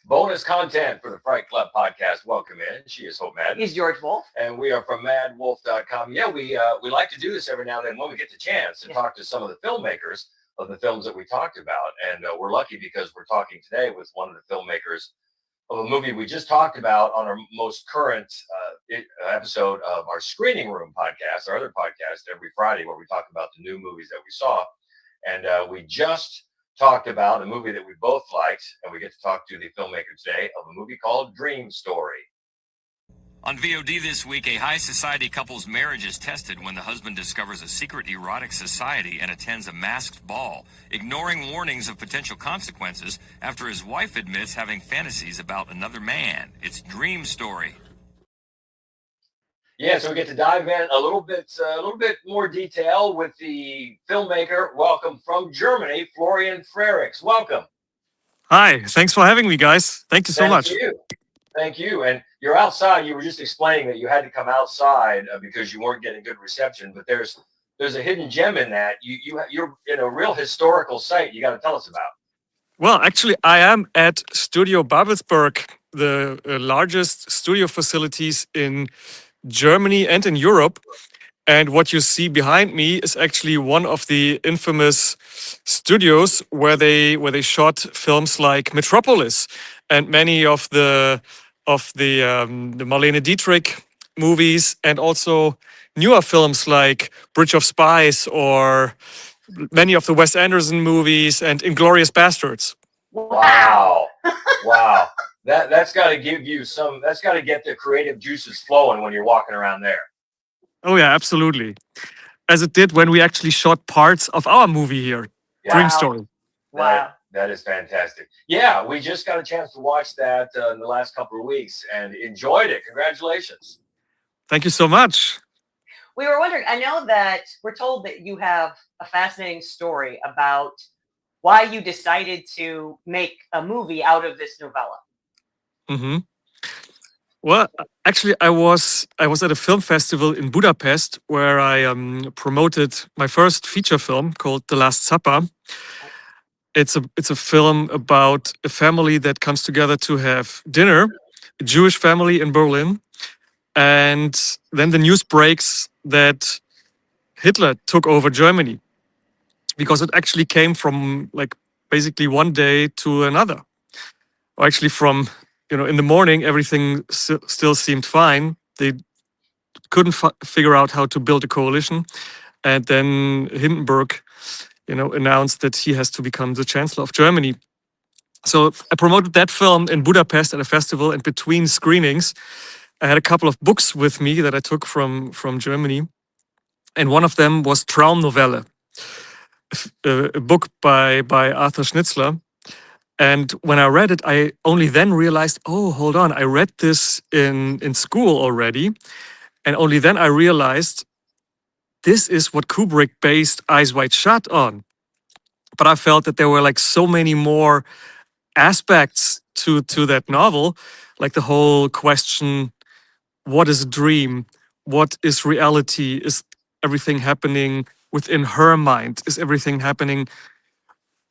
bonus content for the Fright Club podcast. Welcome in. She is Hope Mad. He's George Wolf. And we are from MaddWolf.com. Yeah, we like to do this every now and then when we get the chance to talk to some of the filmmakers of the films that we talked about. And we're lucky because we're talking today with one of the filmmakers of a movie we just talked about on our most current episode of our Screening Room podcast, our other podcast every Friday where we talk about the new movies that we saw. And we just talked about a movie that we both liked, and we get to talk to the filmmaker today of a movie called Dream Story. On VOD this week, a high society couple's marriage is tested when the husband discovers a secret erotic society and attends a masked ball, ignoring warnings of potential consequences after his wife admits having fantasies about another man. It's Dream Story. Yeah, so we get to dive in a little bit more detail with the filmmaker. Welcome from Germany, Florian Frerichs. Welcome. Hi, thanks for having me, guys. Thank you so much. Thank you. And you're outside. You were just explaining that you had to come outside because you weren't getting good reception. But there's a hidden gem in that. You're in a real historical site. You got to tell us about. Well, actually, I am at Studio Babelsberg, the largest studio facilities in Germany and in Europe. And what you see behind me is actually one of the infamous studios where they shot films like Metropolis and many of the Marlene Dietrich movies, and also newer films like Bridge of Spies or many of the Wes Anderson movies and Inglourious Bastards. Wow. Wow. That's got to give you some, that's got to get the creative juices flowing when you're walking around there. Oh yeah, absolutely. As it did when we actually shot parts of our movie here, Dream Story. Wow. That is fantastic. Yeah, we just got a chance to watch that in the last couple of weeks and enjoyed it. Congratulations. Thank you so much. We were wondering, I know that we're told that you have a fascinating story about why you decided to make a movie out of this novella. Mm-hmm. Well, actually, I was at a film festival in Budapest where I promoted my first feature film called The Last Supper. It's a film about a family that comes together to have dinner, a Jewish family in Berlin, and then the news breaks that Hitler took over Germany, because it actually came from like basically one day to another. Or actually from, in the morning, everything still seemed fine. They couldn't figure out how to build a coalition. And then Hindenburg, announced that he has to become the Chancellor of Germany. So I promoted that film in Budapest at a festival, and between screenings, I had a couple of books with me that I took from Germany. And one of them was Traumnovelle, a book by Arthur Schnitzler. And when I read it, I only then realized, oh, hold on, I read this in school already. And only then I realized this is what Kubrick based Eyes Wide Shut on. But I felt that there were like so many more aspects to that novel, like the whole question, what is a dream? What is reality? Is everything happening within her mind? Is everything happening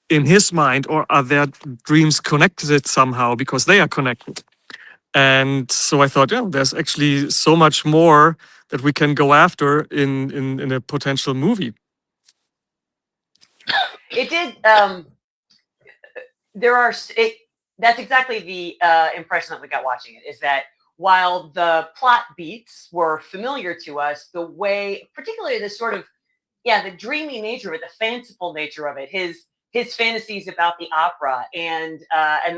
in his mind, or are their dreams connected somehow because they are connected? And so I thought, yeah, there's actually so much more that we can go after in a potential movie. It did. That's exactly the impression that we got watching it, is that while the plot beats were familiar to us, the way, particularly the sort of, the dreamy nature of it, the fanciful nature of it, his fantasies about the opera, and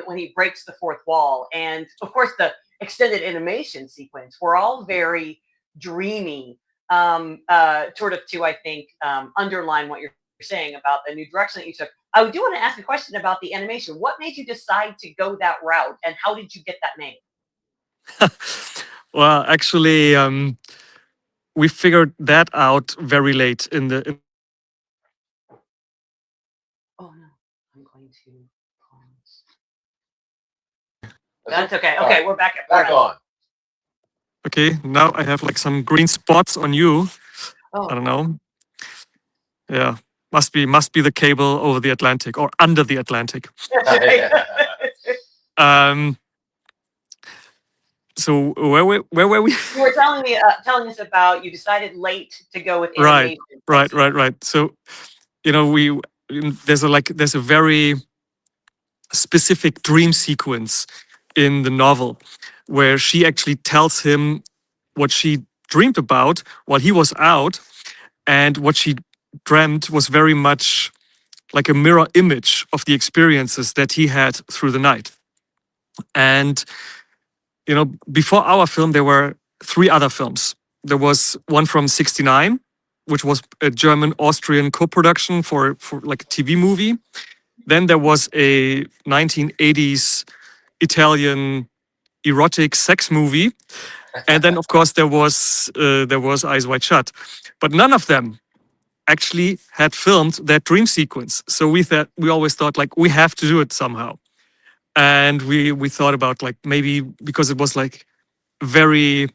when he breaks the fourth wall, and of course the extended animation sequence, were all very dreamy, sort of to, I think, underline what you're saying about the new direction that you took. I do want to ask a question about the animation. What made you decide to go that route, and how did you get that name? Well, actually, we figured that out very late in the. Oh no, I'm going to pause. That's okay. Okay, we're back on. Okay, now I have like some green spots on you. Oh. I don't know. Yeah, must be the cable over the Atlantic or under the Atlantic. Um, so where were we? You were telling us about you decided late to go with Right, animation. right. So there's a very specific dream sequence in the novel where she actually tells him what she dreamed about while he was out, and what she dreamt was very much like a mirror image of the experiences that he had through the night. And before our film, there were three other films. There was one from '69, which was a German-Austrian co-production for like a TV movie. Then there was a 1980s Italian erotic sex movie, and then of course there was Eyes Wide Shut. But none of them actually had filmed that dream sequence. So we always thought like we have to do it somehow. And we thought about like maybe because it was like very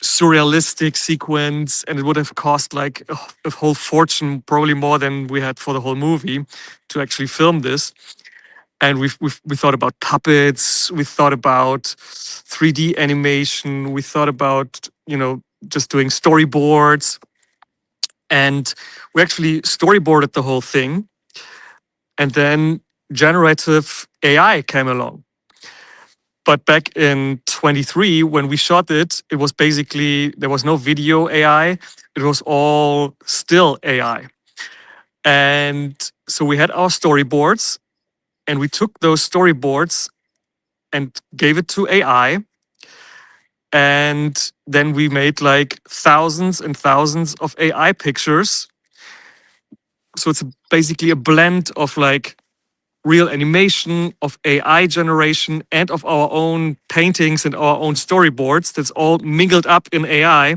surrealistic sequence and it would have cost like a whole fortune, probably more than we had for the whole movie, to actually film this. And we thought about puppets, we thought about 3D animation, we thought about just doing storyboards, and we actually storyboarded the whole thing. And then generative AI came along. But back in 23, when we shot it, it was basically, there was no video AI. It was all still AI. And so we had our storyboards, and we took those storyboards and gave it to AI. And then we made like thousands and thousands of AI pictures. So it's basically a blend of like real animation, of AI generation, and of our own paintings and our own storyboards. That's all mingled up in AI.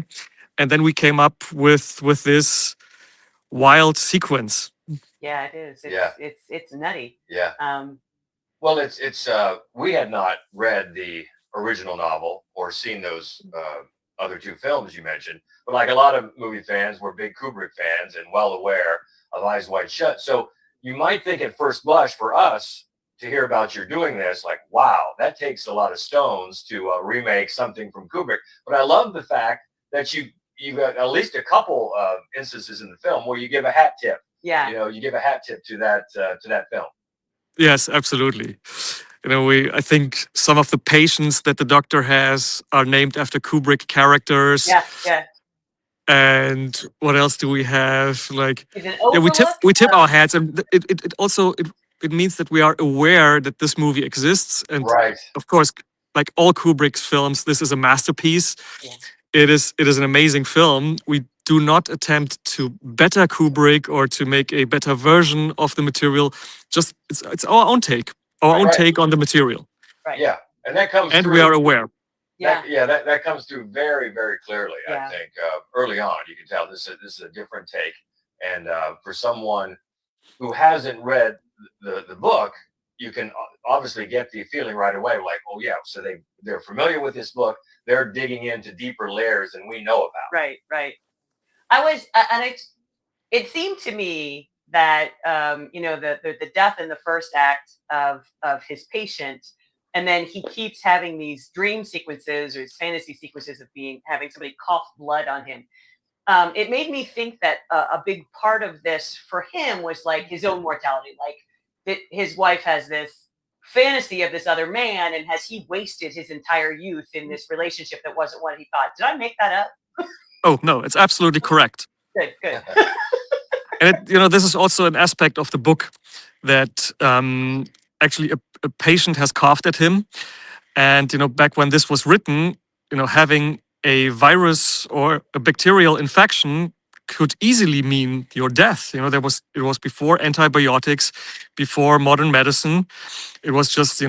And then we came up with this wild sequence. Yeah, it is. Yeah. It's nutty. Yeah. Well, it's we had not read the original novel or seen those other two films you mentioned, but like a lot of movie fans, we're big Kubrick fans and well aware of Eyes Wide Shut. So you might think at first blush for us to hear about you're doing this, like, wow, that takes a lot of stones to remake something from Kubrick. But I love the fact that you've got at least a couple of instances in the film where you give a hat tip. Yeah. You give a hat tip to that film. Yes, absolutely. I think some of the patients that the doctor has are named after Kubrick characters. Yeah. And what else do we have? Like, Is it yeah, Overlook? we tip our hats, and it also it means that we are aware that this movie exists. And Right. of course, like all Kubrick's films, this is a masterpiece. Yeah. It is an amazing film. We do not attempt to better Kubrick or to make a better version of the material. Just it's our own take, our own Right. take on the material. Right. Yeah, and that comes And through. we are aware. Yeah. That comes through very, very clearly. Yeah. I think early on you can tell this is a different take, and for someone who hasn't read the book, you can obviously get the feeling right away, like, oh yeah, so they're familiar with this book, they're digging into deeper layers than we know about. Right. I was, and it seemed to me that the death in the first act of his patient, and then he keeps having these dream sequences or his fantasy sequences of having somebody cough blood on him. It made me think that a big part of this for him was like his own mortality, like that his wife has this fantasy of this other man, and has he wasted his entire youth in this relationship that wasn't what he thought? Did I make that up? Oh no, it's absolutely correct. Good. And this is also an aspect of the book that actually a patient has coughed at him, and back when this was written, having a virus or a bacterial infection could easily mean your death. It was before antibiotics, before modern medicine. It was just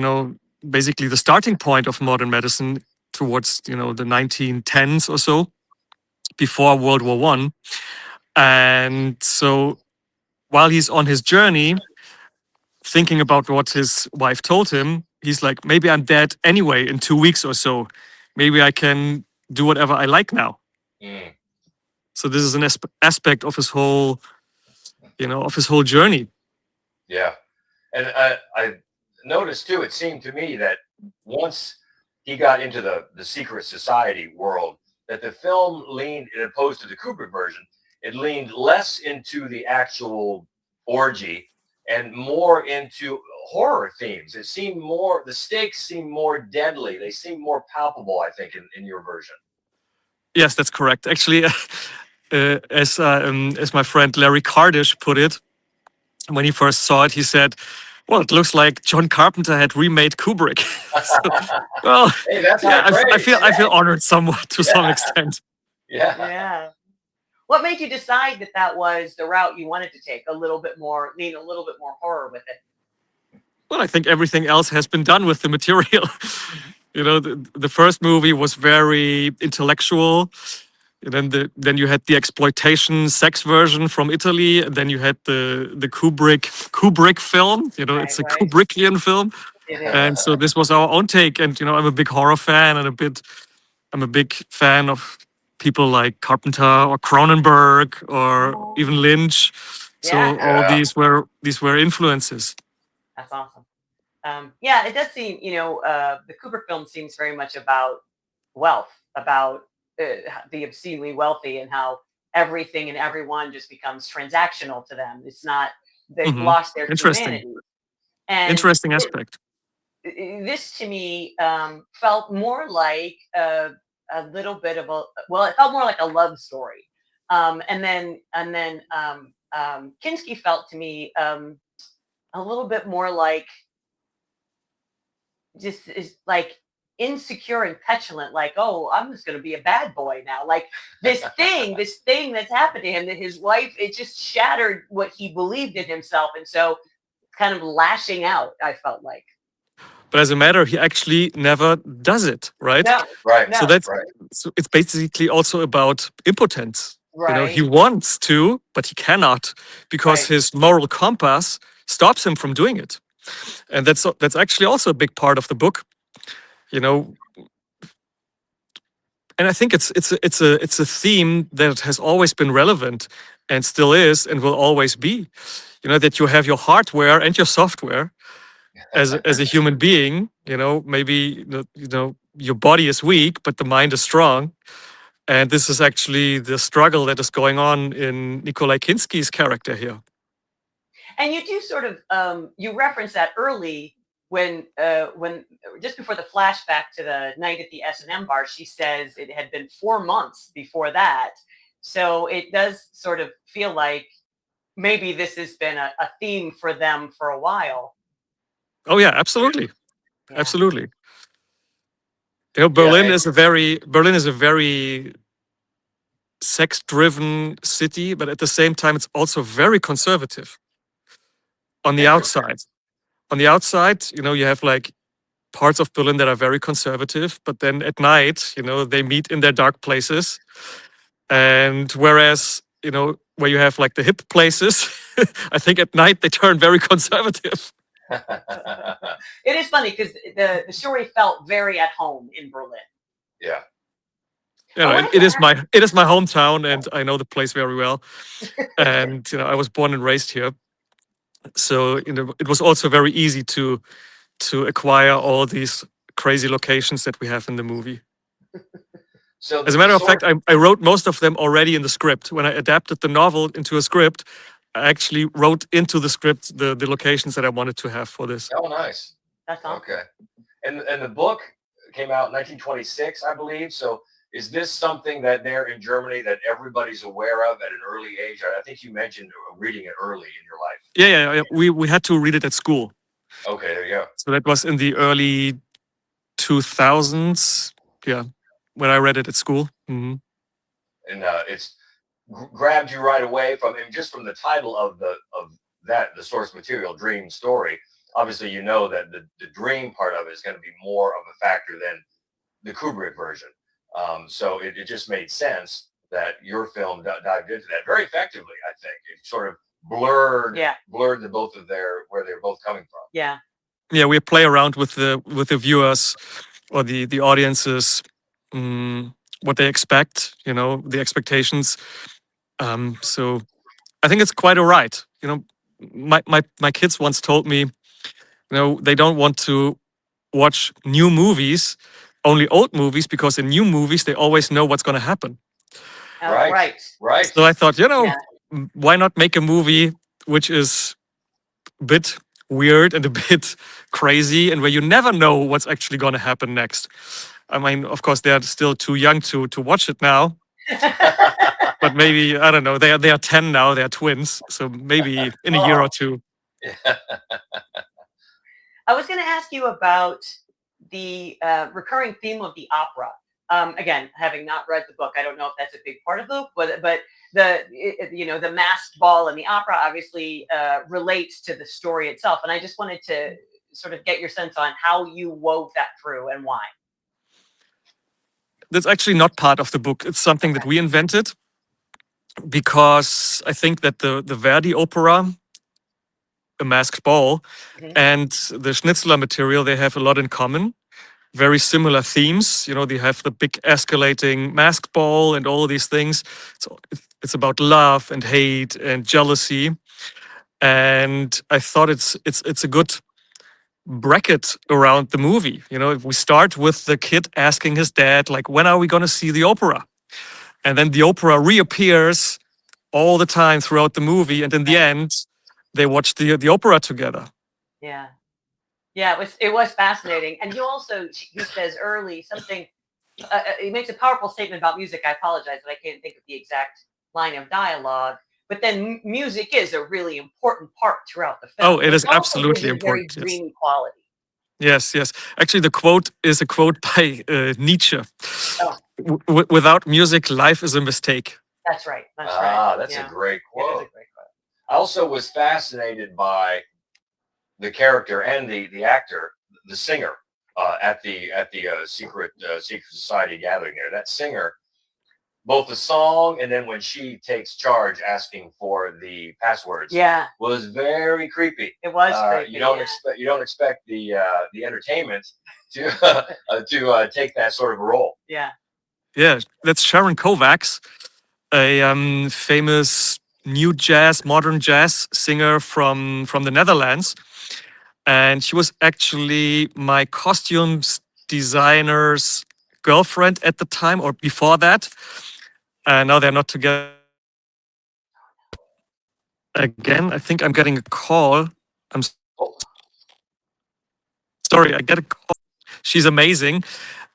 basically the starting point of modern medicine towards the 1910s or so, before World War I. And so while he's on his journey, thinking about what his wife told him, he's like, maybe I'm dead anyway in 2 weeks or so. Maybe I can do whatever I like now. Mm. So this is an aspect of his whole, of his whole journey. Yeah, and noticed too, it seemed to me that once he got into the secret society world, that the film leaned, as opposed to the Kubrick version, it leaned less into the actual orgy and more into horror themes. It seemed more, the stakes seemed more deadly. They seemed more palpable, I think, in your version. Yes, that's correct. Actually, as my friend Larry Kardish put it, when he first saw it, he said, "Well, it looks like John Carpenter had remade Kubrick." So, well, Hey, that's yeah, high praise. I feel honored somewhat to some extent. Yeah. Yeah. What made you decide that that was the route you wanted to take? A little bit more, lean a little bit more horror with it. Well, I think everything else has been done with the material. You know, the first movie was very intellectual. And then you had the exploitation sex version from Italy, and then you had the Kubrick film. You know, Right, it's a right. Kubrickian film, It is. and so this was our own take. And you know, I'm a big horror fan, and I'm a big fan of people like Carpenter or Cronenberg or even Lynch. Yeah, So all these were influences. that's awesome. Yeah, it does seem, the Kubrick film seems very much about wealth, about the obscenely wealthy and how everything and everyone just becomes transactional to them. It's not, they've Hmm. lost their Interesting, humanity. And interesting aspect. this to me felt more like a little bit of a, well, it felt more like a love story. And then Kinski felt to me a little bit more like just is like insecure and petulant, like, oh, I'm just going to be a bad boy now. Like this thing that's happened to him, that his wife, it just shattered what he believed in himself. And so kind of lashing out, I felt like. But as a matter, he actually never does it, right? No, Right. no, So that's Right. so it's basically also about impotence. You know, he right, wants to, but he cannot because right. his moral compass stops him from doing it. And that's actually also a big part of the book. You know, and I think it's a theme that has always been relevant and still is and will always be. You know, that you have your hardware and your software as a human being. You know, maybe your body is weak, but the mind is strong. And this is actually the struggle that is going on in Nikolai Kinski's character here. And you do sort of you reference that early when just before the flashback to the night at the S&M bar, she says it had been 4 months before that. So it does sort of feel like maybe this has been a theme for them for a while. Oh yeah, absolutely, Yeah. absolutely. You know, Yeah. Berlin is a very sex-driven city, but at the same time, it's also very conservative on the Interesting. outside. On the outside, you know, you have like parts of Berlin that are very conservative, but then at night, you know, they meet in their dark places. And whereas, you know, where you have like the hip places, I think at night they turn very conservative. It is funny because the story felt very at home in Berlin. Yeah. You I know, wanted to ask, it is my hometown, and I know the place very well. And you know, I was born and raised here, so you know, it was also very easy to acquire all these crazy locations that we have in the movie. So As a the matter of source. fact, I wrote most of them already in the script. When I adapted the novel into a script, I actually wrote into the script the locations that I wanted to have for this. Oh, nice. that's awesome. Okay. And the book came out in 1926, I believe. So is this something that there in Germany that everybody's aware of at an early age? I think you mentioned reading it early in your life. Yeah. We had to read it at school. Okay, there you go. So that was in the early 2000s. Yeah, when I read it at school. Hmm. And it's grabbed you right away from, and just from the title of the source material, Dream Story. Obviously, you know that the dream part of it is going to be more of a factor than the Kubrick version. So it just made sense that your film dived into that very effectively. I think it sort of blurred the both of where they're both coming from. Yeah. Yeah, we play around with the viewers or the audiences, what they expect. You know, the expectations. So I think it's quite all right. You know, my kids once told me, they don't want to watch new movies, only old movies, because in new movies they always know what's going to happen. Right. Right. Right. So I thought, Yeah. why not make a movie which is a bit weird and a bit crazy, and where you never know what's actually going to happen next. I mean, of course, they are still too young to watch it now, but maybe, I don't know. They are 10 now. They are twins, so maybe in a year or two. I was going to ask you about the recurring theme of the opera. Again, having not read the book, I don't know if that's a big part of the book, but the masked ball and the opera obviously relates to the story itself. And I just wanted to sort of get your sense on how you wove that through and why. That's actually not part of the book. It's something that we invented, because I think that the Verdi opera, A Masked Ball, and the Schnitzler material, they have a lot in common. Very similar themes. They have the big escalating masked ball and all these things. It's about love and hate and jealousy. And I thought it's a good bracket around the movie. If we start with the kid asking his dad, like, when are we going to see the opera? And then the opera reappears all the time throughout the movie. And in the end, they watch the opera together. Yeah. Yeah, it was fascinating. And you also, he says early something, he makes a powerful statement about music. I apologize that I can't think of the exact line of dialogue. But then music is a really important part throughout the film. Oh, it is absolutely important. Very dreamy quality. Yes, yes. Actually, the quote is a quote by Nietzsche. Oh. Without music, life is a mistake. That's right. That's right. That's Yeah. a great It is a quote. great quote. I also was fascinated by the character and the actor, the singer at the secret society gathering there. That singer, both the song and then when she takes charge asking for the passwords, Yeah, was very creepy. it was creepy. You don't yeah. expect the entertainment to to take that sort of a role. Yeah. Yeah, that's Sharon Kovacs, a famous new jazz, modern jazz singer from the Netherlands. And she was actually my costumes designer's girlfriend at the time, or before that. And now they're not together again. I think I'm getting a call. I'm sorry, I get a call. She's amazing.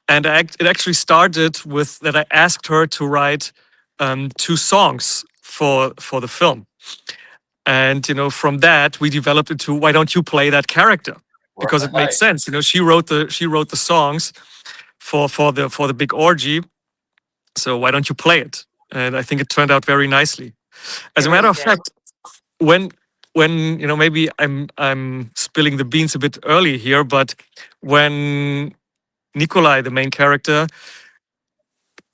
And it actually started with that I asked her to write 2 songs for the film. And from that we developed into, why don't you play that character? Because it made sense. She wrote the songs for the big orgy. So why don't you play it? And I think it turned out very nicely. As a matter of fact, when maybe I'm spilling the beans a bit early here, but when Nikolai, the main character,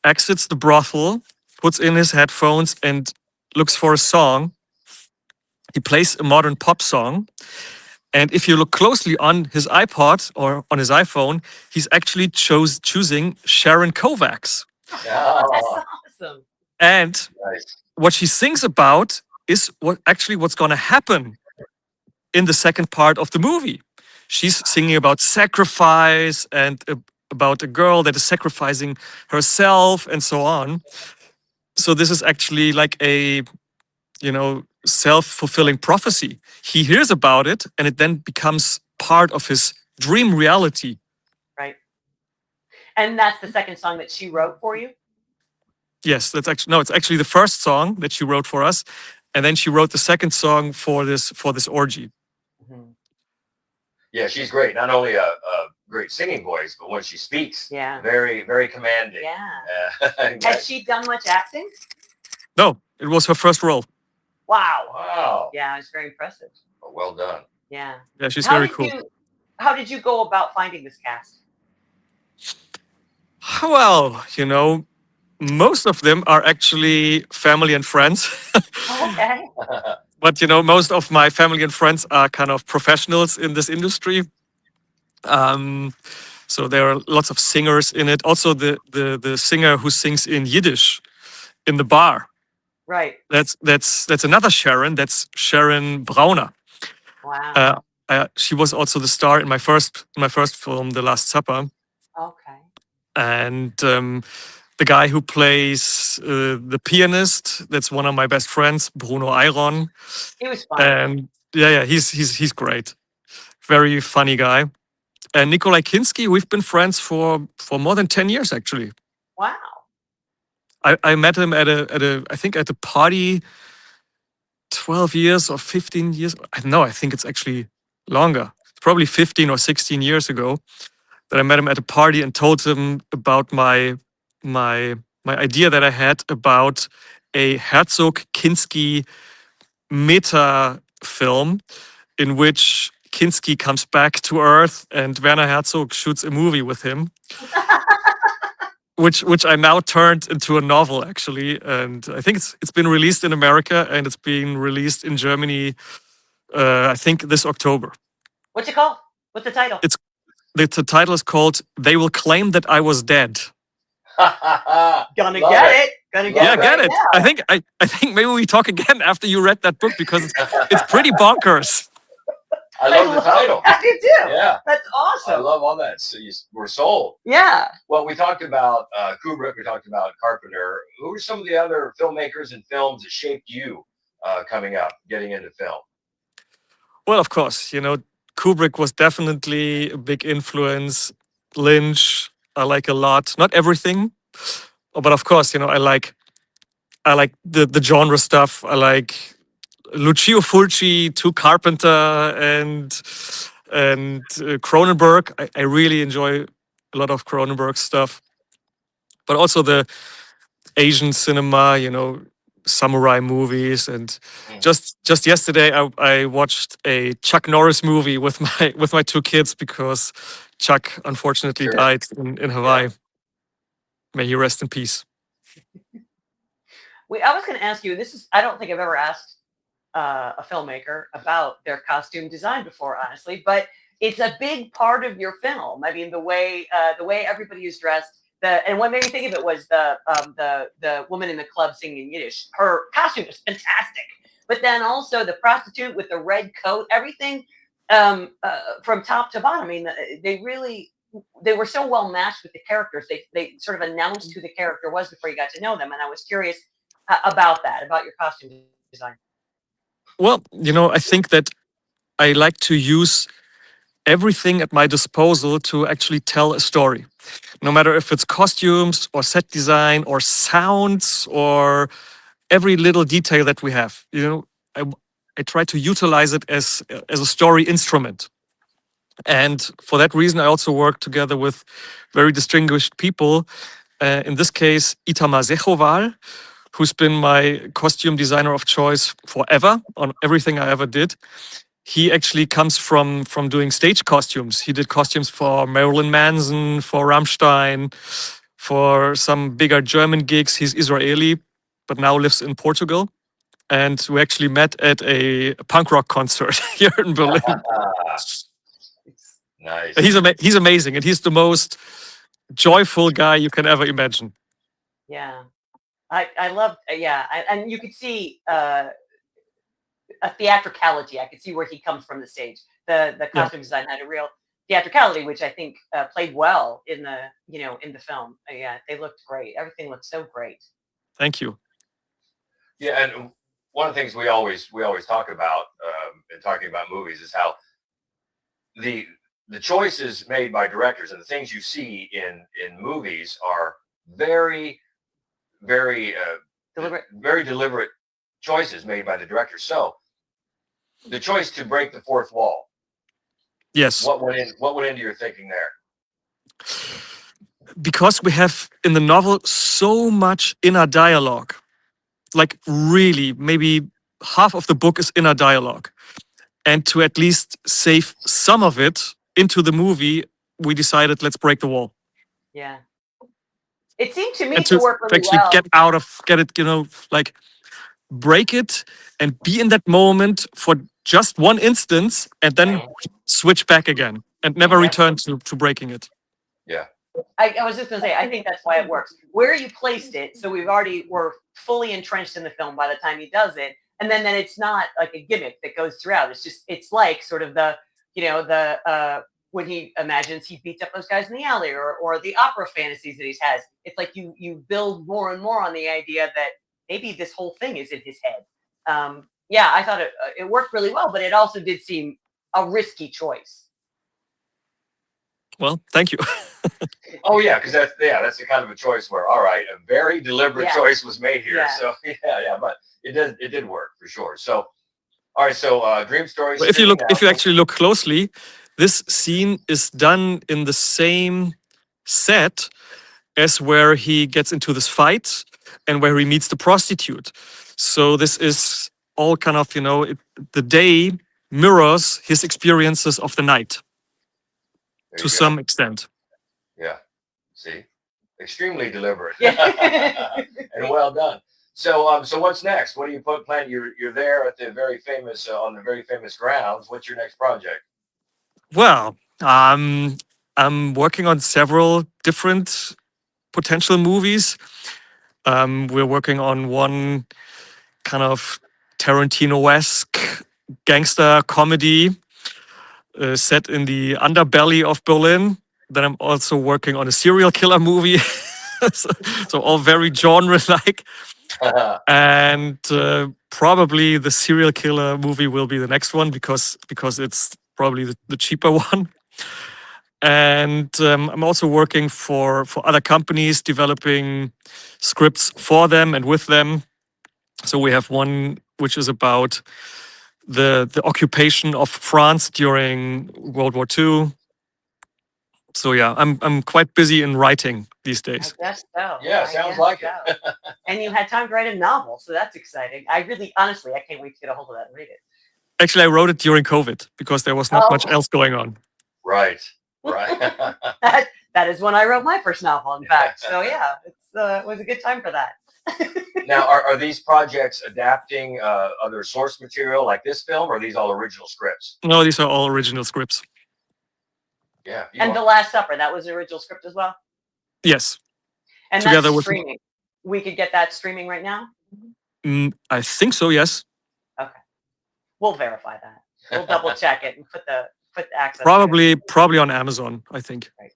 exits the brothel, puts in his headphones and looks for a song, he plays a modern pop song. And if you look closely on his iPod or on his iPhone, he's actually choosing Sharon Kovacs. Oh, that's awesome. And what she sings about is what's going to happen in the second part of the movie. She's singing about sacrifice and about a girl that is sacrificing herself and so on. So this is actually like a self-fulfilling prophecy. He hears about it and it then becomes part of his dream reality. Right. And that's the second song that she wrote for you? Yes, it's actually the first song that she wrote for us, and then she wrote the second song for this orgy. Mm-hmm. Yeah, she's great. Not only a great singing voice, but when she speaks, very, very commanding. Yeah. Has she done much acting? No, it was her first role. Wow. Wow. Yeah, it's very impressive. Oh, well done. Yeah. Yeah, she's very cool. How did you go about finding this cast? Well, most of them are actually family and friends. Okay. But most of my family and friends are kind of professionals in this industry. So there are lots of singers in it. Also, the singer who sings in Yiddish in the bar. Right. That's another Sharon. That's Sharon Brauner. Wow. She was also the star in my first film, The Last Supper, Okay. and the guy who plays the pianist. That's one of my best friends, Bruno Ayron, He was funny. and yeah, he's great, very funny guy. And Nikolai Kinski, we've been friends for more than 10 years actually. Wow. I met him at a I think at a party 12 years or 15 years. I don't know, I think it's actually longer. Probably 15 or 16 years ago that I met him at a party and told him about my my idea that I had about a Herzog Kinski meta film in which Kinski comes back to Earth and Werner Herzog shoots a movie with him, which I now turned into a novel actually, and I think it's been released in America and it's being released in Germany. I think this October. What's it called? What's the title? It's the title is called "They Will Claim That I Was Dead." Gonna Love get it. it. Gonna Love get Yeah, it get right it. now. I think maybe we talk again after you read that book because it's pretty bonkers. I love the title. I do too. Yeah, That's I awesome. love all that. So we're sold. Yeah. Well, we talked about Kubrick. We talked about Carpenter. Who are some of the other filmmakers and films that shaped you coming up, getting into film? Well, of course, Kubrick was definitely a big influence. Lynch, I like a lot. Not everything, but of course, I like the genre stuff. I like Lucio Fulci to Carpenter and Cronenberg. I really enjoy a lot of Cronenberg stuff, but also the Asian cinema, samurai movies. And just yesterday, I watched a Chuck Norris movie with my two kids because Chuck unfortunately Sure. died in Hawaii. May he rest in peace. I was going to ask you. I don't think I've ever asked a filmmaker about their costume design before, honestly. But it's a big part of your film. I mean, the way everybody is dressed. And what made me think of it was the woman in the club singing in Yiddish. Her costume was fantastic. But then also the prostitute with the red coat, everything from top to bottom. I mean, they were so well matched with the characters. They sort of announced who the character was before you got to know them. And I was curious about your costume design. Well, I think that I like to use everything at my disposal to actually tell a story. No matter if it's costumes or set design or sounds or every little detail that we have. I try to utilize it as a story instrument. And for that reason, I also work together with very distinguished people. In this case, Itamar Sechoval, who's been my costume designer of choice forever on everything I ever did. He actually comes from doing stage costumes. He did costumes for Marilyn Manson, for Rammstein, for some bigger German gigs. He's Israeli, but now lives in Portugal. And we actually met at a punk rock concert here in Berlin. Nice. He's amazing, and he's the most joyful guy you can ever imagine. Yeah. I love, and you could see a theatricality. I could see where he comes from the stage. The costume design had a real theatricality, which I think played well in the film. Yeah, they looked great. Everything looked so great. Thank you. Yeah, and one of the things we always talk about in talking about movies is how the choices made by directors and the things you see in movies are very, very deliberate choices made by the director. So the choice to break the fourth wall. Yes. What went into your thinking there? Because we have in the novel so much inner dialogue. Like really, maybe half of the book is inner dialogue. And to at least save some of it into the movie, we decided let's break the wall. Yeah. It seemed to me And to work really actually well. get it, like break it and be in that moment for just one instance and then switch back again and never return to breaking it. Yeah. I was just going to say, I think that's why it works. Where you placed it, so we're fully entrenched in the film by the time he does it. And then it's not like a gimmick that goes throughout. It's like sort of the when he imagines he beats up those guys in the alley, or the opera fantasies that he has. It's like you build more and more on the idea that maybe this whole thing is in his head. Yeah, I thought it worked really well, but it also did seem a risky choice. Well, thank you. Oh yeah, because that's the kind of a choice where, all right, a very deliberate choice was made here. Yeah. So but it did work for sure. So all right, so Dream Story. If you actually look closely, this scene is done in the same set as where he gets into this fight and where he meets the prostitute. So this is all kind of, the day mirrors his experiences of the night to some extent. Yeah. See, extremely deliberate. Yeah. And well done. So what's next? What do you plan? You're there at the very famous on the very famous grounds. What's your next project? Well, I'm working on several different potential movies. We're working on one kind of Tarantino-esque gangster comedy set in the underbelly of Berlin. Then I'm also working on a serial killer movie. so all very genre-like. And probably the serial killer movie will be the next one because it's probably the cheaper one. And I'm also working for other companies, developing scripts for them and with them. So we have one which is about the occupation of France during World War II. So yeah, I'm quite busy in writing these days. I guess so. Yeah, sounds like it. And you had time to write a novel, so that's exciting. Honestly, I can't wait to get a hold of that and read it. Actually, I wrote it during COVID because there was not much else going on. Right. That is when I wrote my first novel, in fact. So yeah, it was a good time for that. Now, are these projects adapting other source material like this film, or are these all original scripts? No, these are all original scripts. Yeah. And The Last Supper, that was the original script as well? Yes. And Together that's with streaming. We could get that streaming right now? I think so, yes. Okay. We'll verify that. We'll double check it and put the access. Probably on Amazon, I think. Right.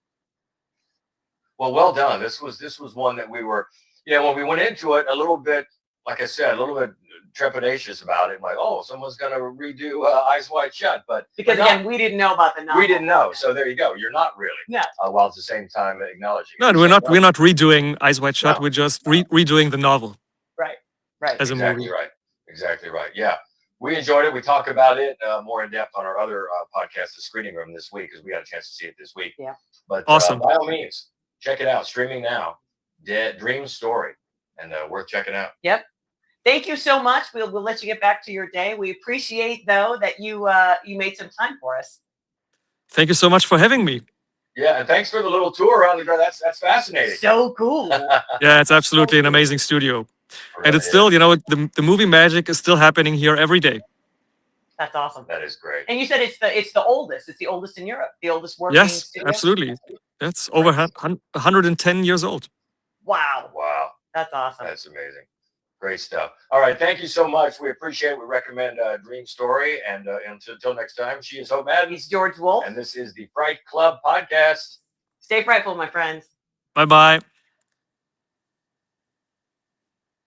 Well done. This was one that we were, when we went into it, a little bit, like I said, a little bit trepidatious about it. Like, oh, someone's going to redo Eyes Wide Shut, because again, we didn't know about the novel. We didn't know, so there you go. You're not really. No. While at the same time acknowledging. No, we're not redoing Eyes Wide Shut. No. We're just redoing the novel. Right. As a movie. Exactly right. Yeah. We enjoyed it. We talk about it more in depth on our other podcast, The Screening Room, this week, because we had a chance to see it this week. Yeah. But awesome. By all means, check it out. Streaming now. Dream Story, and worth checking out. Yep. Thank you so much. We'll let you get back to your day. We appreciate, though, that you made some time for us. Thank you so much for having me. Yeah, and thanks for the little tour around the garden. That's fascinating. So cool. Yeah, it's absolutely an amazing studio. And it's still, the movie magic is still happening here every day. That's awesome. That is great. And you said it's the oldest. It's the oldest in Europe. The oldest working studio? Yes, absolutely. That's over 110 years old. Wow. That's awesome. That's amazing. Great stuff. All right. Thank you so much. We appreciate it. We recommend Dream Story. And until next time, she is Hope Madden. He's George Wolf. And this is the Fright Club podcast. Stay frightful, my friends. Bye-bye.